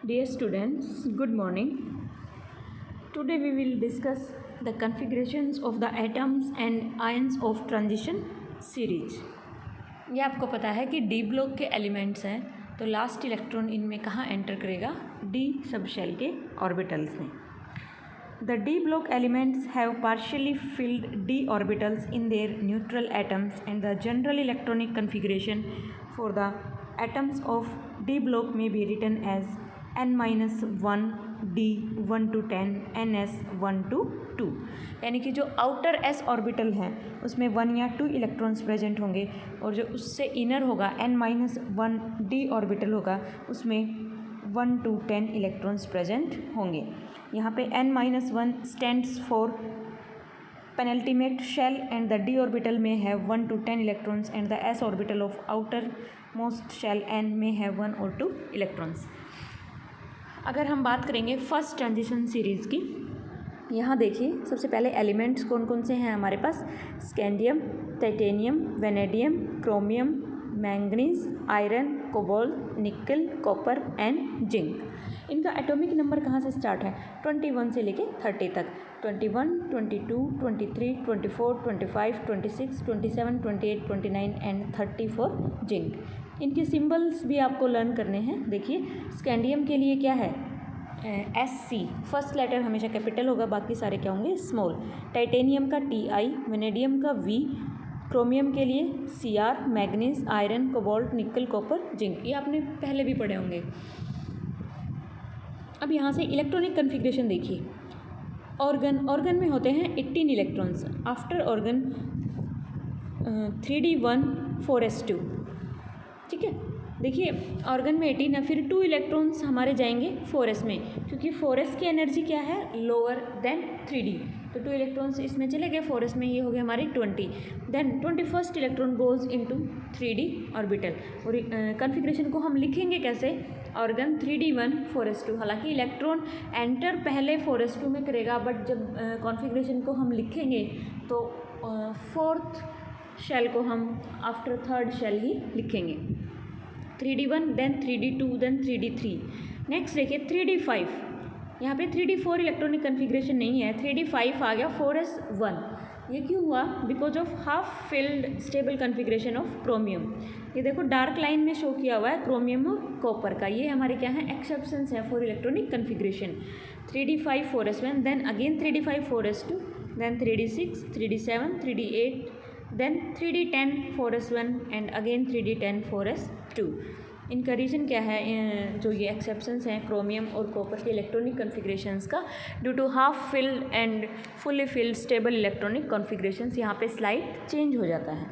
Dear students, good morning. Today we will discuss the configurations of the atoms and ions of transition series. ये आपको पता है कि D block के elements हैं, तो लास्ट इलेक्ट्रॉन इनमें कहाँ एंटर करेगा? डी सब शेल के ऑर्बिटल्स में. The d block elements have partially filled d orbitals in their neutral atoms, and the general electronic configuration for the atoms of d block may be written as n-1 d 1 to 10 ns 1 to 2. यानी कि जो outer s orbital हैं उसमें 1 या 2 electrons present होंगे, और जो उससे इनर होगा n-1 d ऑर्बिटल होगा उसमें 1 to 10 इलेक्ट्रॉन्स प्रेजेंट होंगे. यहाँ पे n-1 stands for penultimate shell and the d orbital में है 1 to 10 electrons, and the s orbital of outermost shell n में है 1 or 2 इलेक्ट्रॉन्स. अगर हम बात करेंगे फर्स्ट ट्रांजिशन सीरीज़ की, यहाँ देखिए सबसे पहले एलिमेंट्स कौन कौन से हैं हमारे पास? Scandium, titanium, vanadium, chromium, manganese, iron, cobalt, nickel, copper and zinc. इनका एटॉमिक नंबर कहाँ से स्टार्ट है? 21 से लेके 30 तक. 21, 22, 23, 24, 25, 26, 27, 28, 29 एंड 30 फॉर जिंक. इनके सिंबल्स भी आपको लर्न करने हैं. देखिए स्कैंडियम के लिए क्या है? SC, फर्स्ट लेटर हमेशा कैपिटल होगा, बाकी सारे क्या होंगे? स्मॉल. टाइटेनियम का TI, वेनेडियम का V, क्रोमियम के लिए CR, manganese, iron, cobalt, nickel, copper, zinc. ये आपने पहले भी पढ़े होंगे. अब यहाँ से इलेक्ट्रॉनिक कन्फिग्रेशन देखिए. ऑर्गन में होते हैं 18 electrons. After organ 3d1 4s2. ठीक है, देखिए ऑर्गन में 18 है, फिर 2 इलेक्ट्रॉन्स हमारे जाएंगे 4s में, क्योंकि 4s की एनर्जी क्या है? Lower than 3d. तो 2 इलेक्ट्रॉन्स इसमें चले गए 4s में, ये हो गए हमारे 20. Then 21st electron goes into 3d orbital. और कन्फिग्रेशन को हम लिखेंगे कैसे? Organ 3d1 4s2. हालांकि इलेक्ट्रॉन एंटर पहले 4s2 में करेगा, बट जब कॉन्फ़िगरेशन को हम लिखेंगे तो फोर्थ शेल को हम आफ्टर थर्ड शेल ही लिखेंगे. 3d1 then 3d2 then 3d3. Next देखिए 3d5. यहाँ पे 3d4 इलेक्ट्रॉनिक कन्फिग्रेशन नहीं है, 3d5 आ गया 4s1. ये क्यों हुआ? Because of half filled stable configuration of chromium. ये देखो डार्क लाइन में शो किया हुआ है क्रोमियम और कॉपर का. ये हमारे क्या है? एक्सेप्शंस है for electronic configuration. 3d5 4s1, then again 3d5 4s2, then 3d6 3d7 3d8, then 3d10 4s1 and again 3d10 4s2. इनका रीज़न क्या है? जो ये एक्सेप्शंस हैं क्रोमियम और कॉपर के इलेक्ट्रॉनिक कन्फिग्रेशंस का, due to half filled and fully filled stable electronic configurations, यहाँ पे स्लाइड चेंज हो जाता है.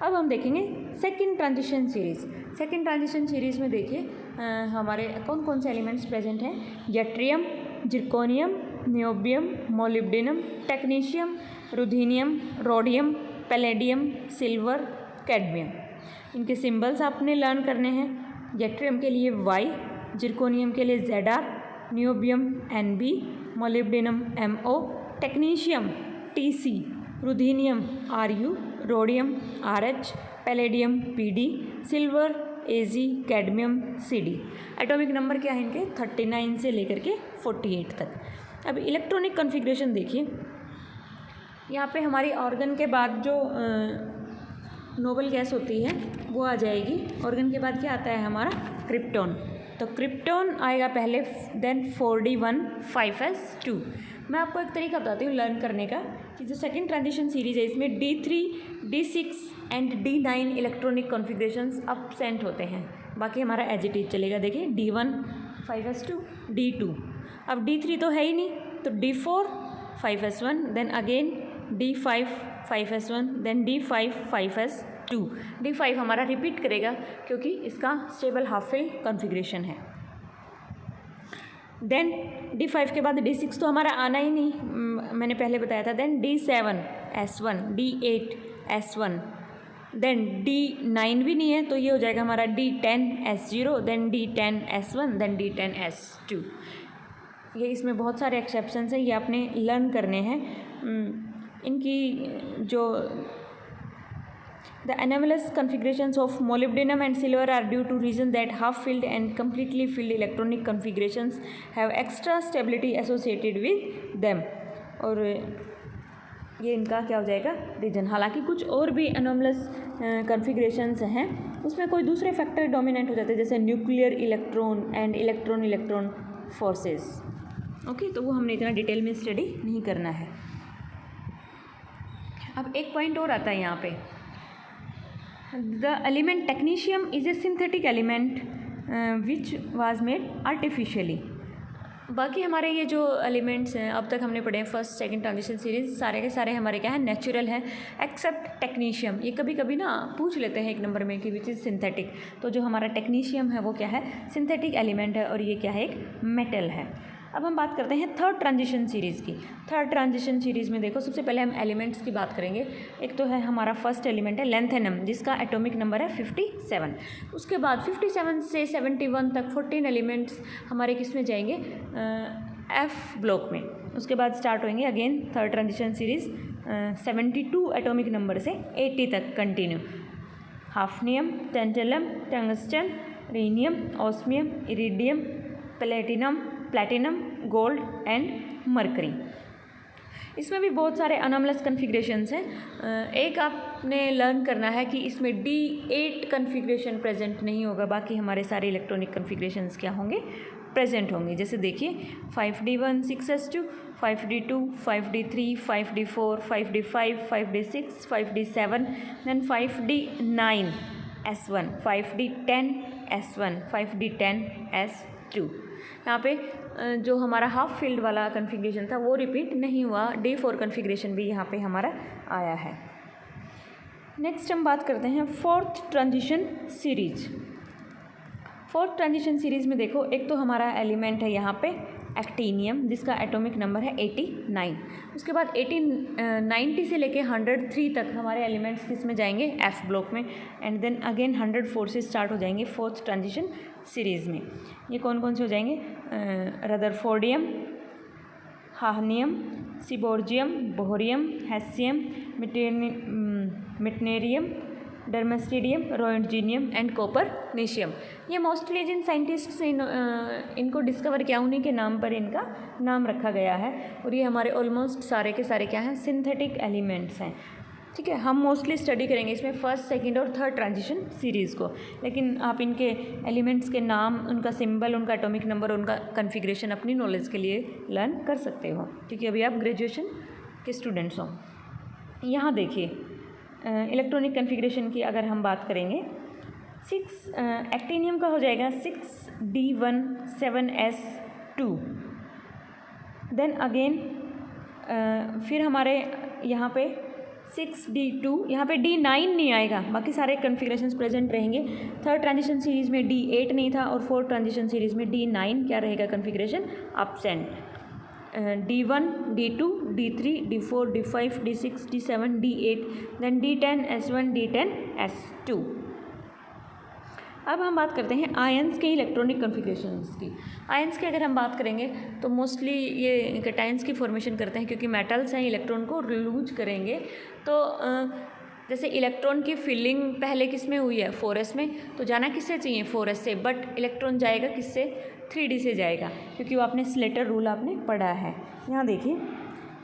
अब हम देखेंगे second transition series. Second transition series में देखिए हमारे कौन कौन से एलिमेंट्स प्रेजेंट हैं? Yttrium, zirconium, niobium, molybdenum, technetium, ruthenium, rhodium, palladium, silver, cadmium. इनके सिंबल्स आपने लर्न करने हैं. यट्रियम के लिए Y, जिरकोनियम के लिए ZR, niobium NB, molybdenum MO, technetium TC, ruthenium RU, rhodium RH, palladium PD, silver AG, cadmium CD. Atomic number क्या है इनके? 39 से लेकर के 48 तक. अब इलेक्ट्रॉनिक कन्फिग्रेशन देखिए. यहाँ पे हमारी ऑर्गन के बाद जो नोबल गैस होती है वो आ जाएगी. ऑर्गन के बाद क्या आता है हमारा? क्रिप्टॉन. तो क्रिप्टॉन आएगा पहले, देन 4d1 5s2. मैं आपको एक तरीका बताती हूँ लर्न करने का, कि जो सेकंड ट्रांजिशन सीरीज है इसमें d3 d6 and d9 electronic configurations absent होते हैं, बाकी हमारा एज इट इज चलेगा. देखिए d1 5s2, d2. अब d3 तो है ही नहीं, तो d4 5s1, then again d5 5s1, then d5 5s2. d5 हमारा रिपीट करेगा क्योंकि इसका स्टेबल हाफ फिल्ड कॉन्फ़िगरेशन है. देन d5 के बाद d6 तो हमारा आना ही नहीं, मैंने पहले बताया था. Then d7 s1, d8 s1, then d9 भी नहीं है, तो ये हो जाएगा हमारा d10 s0, then d10 s1, then d10 s2. ये इसमें बहुत सारे एक्सेप्शंस हैं, ये आपने लर्न करने हैं. इनकी जो The anomalous configurations of molybdenum and silver are due to reason that half-filled and completely filled electronic configurations have extra stability associated with them. और ये इनका क्या हो जाएगा रीजन. हालांकि कुछ और भी अनोमलस कॉन्फ़िगरेशंस हैं, उसमें कोई दूसरे फैक्टर डोमिनेंट हो जाते हैं, जैसे nuclear electron and electron electron forces. Okay, तो वो हमने इतना डिटेल में स्टडी नहीं करना है. अब एक पॉइंट और आता है यहाँ पे. The element technetium is a synthetic element which was made artificially. बाकी हमारे ये जो एलिमेंट्स हैं अब तक हमने पढ़े हैं फर्स्ट सेकंड ट्रांजिशन सीरीज, सारे के सारे हमारे क्या है नेचुरल हैं एक्सेप्ट टेक्नीशियम. ये कभी कभी ना पूछ लेते हैं एक नंबर में कि विच इज़ सिंथेटिक. तो जो हमारा टेक्नीशियम है वो क्या है सिंथेटिक एलिमेंट है और ये क्या है एक मेटल है. अब हम बात करते हैं थर्ड ट्रांजिशन सीरीज़ की. थर्ड ट्रांजिशन सीरीज़ में देखो सबसे पहले हम एलिमेंट्स की बात करेंगे. एक तो है हमारा फर्स्ट एलिमेंट है लेंथेनम, जिसका एटॉमिक नंबर है 57. उसके बाद 57 से 71 तक 14 एलिमेंट्स हमारे किस में जाएंगे एफ ब्लॉक में. उसके बाद स्टार्ट होंगे again third transition series 72 atomic number से 80 तक continue. Hafnium, tantalum, tungsten, rhenium, osmium, iridium, platinum, gold and mercury. इसमें भी बहुत सारे अनोमलस कन्फिग्रेशंस हैं. एक आपने लर्न करना है कि इसमें D8 कन्फिग्रेशन प्रेजेंट नहीं होगा, बाकी हमारे सारे इलेक्ट्रॉनिक कन्फिग्रेशंस क्या होंगे प्रेजेंट होंगे. जैसे देखिए 5D1 6s2, 5D2 5D3, 5D4 5D5, 5D6 5D7, then 5D9 S1, 5D10 S1, 5D10 S2. यहाँ पे जो हमारा हाफ फील्ड वाला कन्फिग्रेशन था वो रिपीट नहीं हुआ. D4 कन्फिग्रेशन भी यहाँ पे हमारा आया है. नेक्स्ट हम बात करते हैं fourth transition series. Fourth transition series में देखो एक तो हमारा एलिमेंट है यहाँ पे एक्टीनियम, जिसका एटॉमिक नंबर है 89. उसके बाद 90 से लेके 103 तक हमारे एलिमेंट्स किस में जाएंगे एफ ब्लॉक में. एंड देन अगेन 104 से स्टार्ट हो जाएंगे फोर्थ ट्रांजिशन सीरीज़ में. ये कौन कौन से हो जाएंगे रदरफोर्डियम, हाहनियम, सिबोर्जियम, बोहरियम, हैसियम, मिटनेरियम, डर्मेस्टिडियम, रोएंटजीनियम एंड कोपरनिशियम. ये मोस्टली जिन साइंटिस्ट्स इनको डिस्कवर किया उन्हीं के नाम पर इनका नाम रखा गया है. और ये हमारे ऑलमोस्ट सारे के सारे क्या हैं सिंथेटिक एलिमेंट्स हैं. ठीक है, हम मोस्टली स्टडी करेंगे इसमें फर्स्ट सेकंड और थर्ड ट्रांजिशन सीरीज़ को, लेकिन आप इनके एलिमेंट्स के नाम, उनका सिंबल, उनका एटॉमिक नंबर, उनका कन्फिग्रेशन अपनी नॉलेज के लिए लर्न कर सकते हो, क्योंकि अभी आप ग्रेजुएशन के स्टूडेंट्स हो. यहाँ देखिए इलेक्ट्रॉनिक कन्फिग्रेशन की अगर हम बात करेंगे, एक्टीनियम का हो जाएगा 6D1 7s2. देन अगेन फिर हमारे यहाँ पे 6D2, यहाँ पे D9 नहीं आएगा, बाकी सारे कन्फिग्रेशंस प्रेजेंट रहेंगे. थर्ड ट्रांजिशन सीरीज़ में D8 नहीं था और फोर्थ ट्रांजिशन सीरीज़ में D9 क्या रहेगा configuration absent. D1, D2, D3, D4, D5, D6, D7, D8, then D10 S1, D10 S2. अब हम बात करते हैं आयंस के इलेक्ट्रॉनिक कन्फिग्रेशंस की. आयंस की अगर हम बात करेंगे तो मोस्टली ये कैटायंस की फॉर्मेशन करते हैं, क्योंकि मेटल्स हैं, इलेक्ट्रॉन को लूज करेंगे. तो जैसे इलेक्ट्रॉन की फिलिंग पहले किस में हुई है 4s में, तो जाना किससे चाहिए 4s से, बट इलेक्ट्रॉन जाएगा किससे 3D से जाएगा, क्योंकि वो आपने स्लेटर रूल आपने पढ़ा है. यहाँ देखिए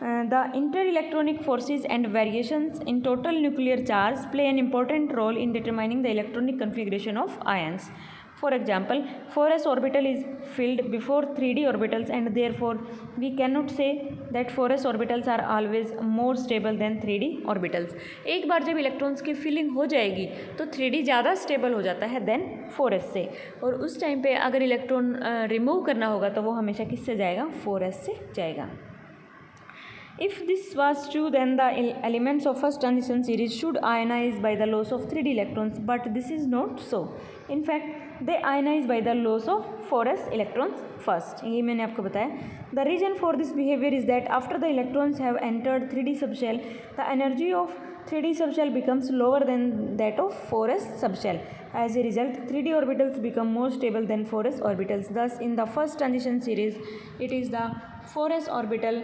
the interelectronic forces and variations in total nuclear charge play an important role in determining the electronic configuration of ions. For example, 4s orbital is filled before 3D orbitals, and therefore we cannot say that 4s orbitals are always more stable than 3D orbitals. एक बार जब electrons की filling हो जाएगी तो 3D ज़्यादा stable हो जाता है देन 4s से, और उस टाइम पे अगर इलेक्ट्रॉन रिमूव करना होगा तो वो हमेशा किससे जाएगा 4s से जाएगा. If this was true, then the elements of first transition series should ionize by the loss of 3D electrons, but this is not so. In fact, they ionize by the loss of 4s electrons first. ये मैंने आपको बताया. The reason for this behavior is that after the electrons have entered 3D subshell, the energy of 3D subshell becomes lower than that of 4s subshell. As a result, 3D orbitals become more stable than 4s orbitals. Thus, in the first transition series, it is the 4s orbital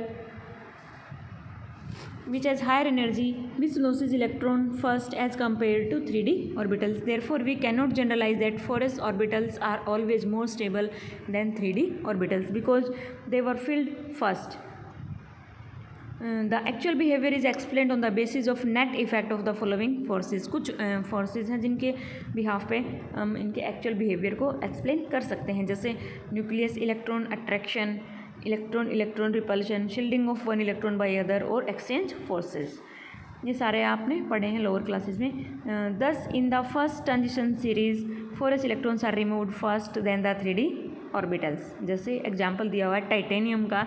which has higher energy, which loses electron first as compared to 3D orbitals. Therefore, we cannot generalize that 4s orbitals are always more stable than 3D orbitals because they were filled first. The actual behavior is explained on the basis of net effect of the following forces. कुछ forces हैं जिनके behalf पे हम इनके actual behaviour को explain कर सकते हैं, जैसे nucleus electron attraction, electron electron repulsion, shielding of one electron by other और एक्सचेंज फोर्सेस. ये सारे आपने पढ़े हैं लोअर क्लासेस में. This in the first transition series 4s electrons are removed first than the 3D orbitals. जैसे example दिया हुआ है टाइटेनियम का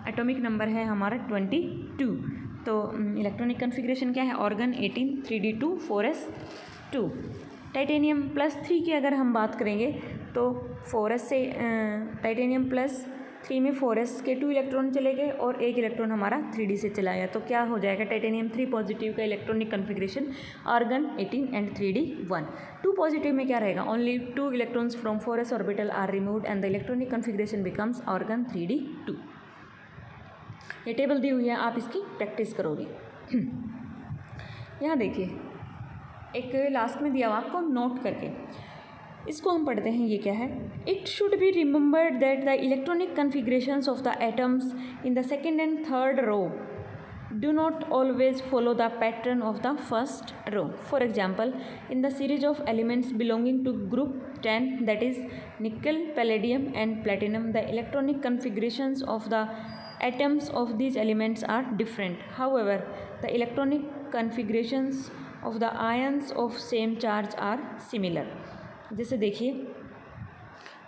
एटॉमिक नंबर है हमारा 22. तो इलेक्ट्रॉनिक कन्फिग्रेशन क्या है? Organ 18 3D2 4s2. टाइटेनियम +3 की अगर हम बात करेंगे तो 4s से टाइटेनियम +3 में 4s के 2 इलेक्ट्रॉन चले गए और 1 इलेक्ट्रॉन हमारा 3D से चला गया. तो क्या हो जाएगा? टाइटेनियम 3 पॉजिटिव का electronic configuration argon 18 and 3D1. 2 positive में क्या रहेगा? Only 2 electrons from 4s orbital are removed and the electronic configuration becomes argon 3D2. ये टेबल दी हुई है, आप इसकी प्रैक्टिस करोगे. यहाँ देखिए एक लास्ट में दिया हुआ आपको नोट करके, इसको हम पढ़ते हैं. ये क्या है? It should be remembered that the electronic configurations of the atoms in the second and third row do not always follow the pattern of the first row. For example, in the series of elements belonging to group 10, that is nickel, palladium and platinum, the electronic configurations of the atoms of these elements are different. However, the electronic configurations of the ions of same charge are similar. जैसे देखिए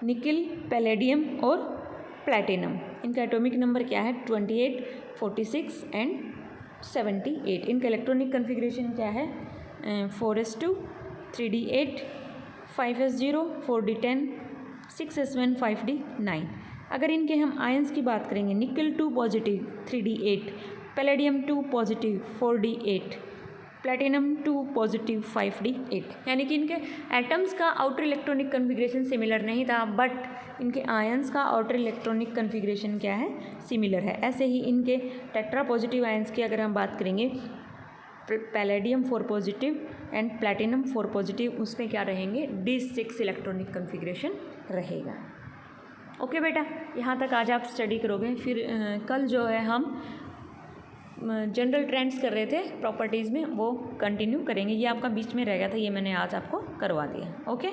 निकल, palladium और platinum, इनका atomic number क्या है? 28, 46 and 78. इनका electronic configuration क्या है? 4s2, 3d8, 5s0, 4d10, 6s1, 5d9. अगर इनके हम आयंस की बात करेंगे, निकल 2 positive 3d8, palladium 2 positive 4d8, platinum 2 positive 5d8. यानी कि इनके एटम्स का आउटर इलेक्ट्रॉनिक कन्फिग्रेशन सिमिलर नहीं था, बट इनके आयंस का आउटर इलेक्ट्रॉनिक कन्फिग्रेशन क्या है? सिमिलर है. ऐसे ही इनके टेट्रा पॉजिटिव आयंस की अगर हम बात करेंगे, palladium 4 positive and platinum 4 positive, उसमें क्या रहेंगे? D6 इलेक्ट्रॉनिक कन्फिग्रेशन रहेगा. ओके बेटा, यहाँ तक आज आप स्टडी करोगे. फिर कल जो है हम जनरल ट्रेंड्स कर रहे थे प्रॉपर्टीज़ में, वो कंटिन्यू करेंगे. ये आपका बीच में रह गया था, ये मैंने आज आपको करवा दिया. ओके.